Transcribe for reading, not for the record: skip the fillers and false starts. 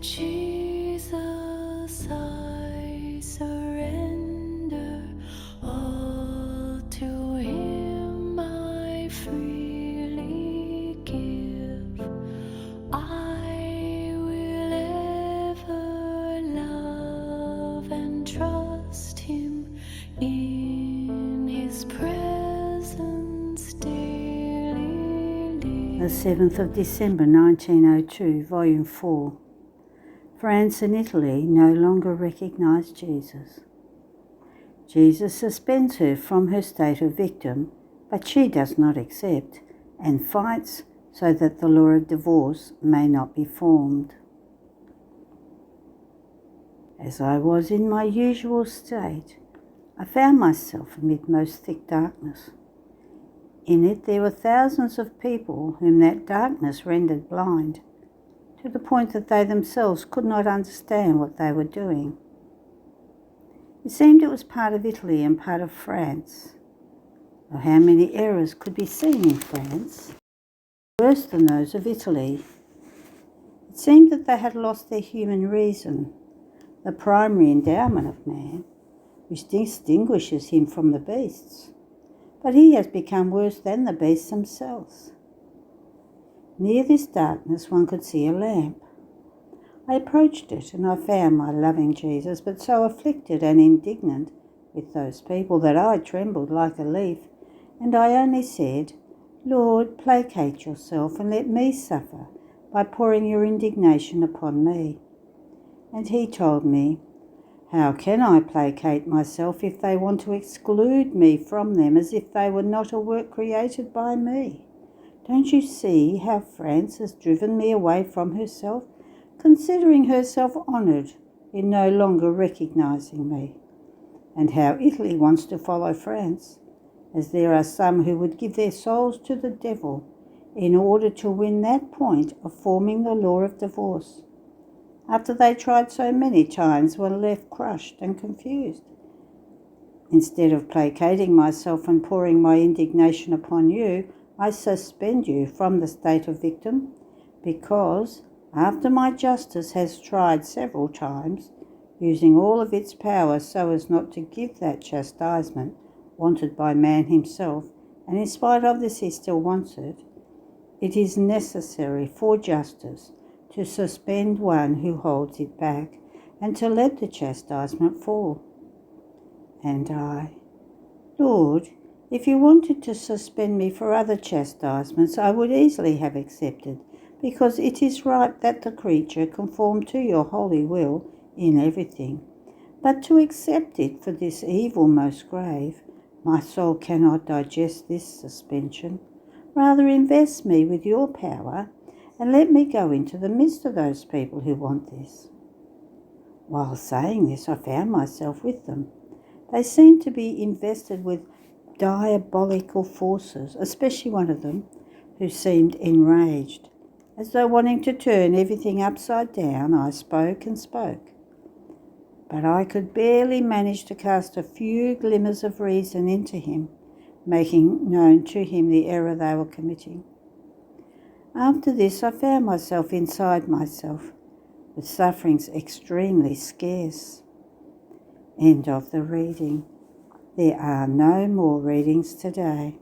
Jesus, I surrender all to Him. I freely give. I will ever love and trust Him in His presence daily live. The 7th of December 1902, Volume 4. France and Italy no longer recognise Jesus. Jesus suspends her from her state of victim, but she does not accept, and fights so that the law of divorce may not be formed. As I was in my usual state, I found myself amid most thick darkness. In it there were thousands of people whom that darkness rendered blind, to the point that they themselves could not understand what they were doing. It seemed it was part of Italy and part of France. Oh, how many errors could be seen in France, worse than those of Italy. It seemed that they had lost their human reason, the primary endowment of man, which distinguishes him from the beasts. But he has become worse than the beasts themselves. Near this darkness one could see a lamp. I approached it, and I found my loving Jesus, but so afflicted and indignant with those people that I trembled like a leaf, and I only said, "Lord, placate yourself and let me suffer by pouring your indignation upon me." And he told me, "How can I placate myself if they want to exclude me from them as if they were not a work created by me? Don't you see how France has driven me away from herself, considering herself honoured in no longer recognising me? And how Italy wants to follow France, as there are some who would give their souls to the devil in order to win that point of forming the law of divorce, after they tried so many times were left crushed and confused. Instead of placating myself and pouring my indignation upon you, I suspend you from the state of victim, because, after my justice has tried several times, using all of its power so as not to give that chastisement wanted by man himself, and in spite of this he still wants it, it is necessary for justice to suspend one who holds it back, and to let the chastisement fall. And I, Lord, if you wanted to suspend me for other chastisements, I would easily have accepted, because it is right that the creature conform to your holy will in everything. But to accept it for this evil most grave, my soul cannot digest this suspension. Rather invest me with your power, and let me go into the midst of those people who want this." While saying this, I found myself with them. They seemed to be invested with diabolical forces, especially one of them, who seemed enraged. As though wanting to turn everything upside down, I spoke and spoke. But I could barely manage to cast a few glimmers of reason into him, making known to him the error they were committing. After this, I found myself inside myself, with sufferings extremely scarce. End of the reading. There are no more readings today.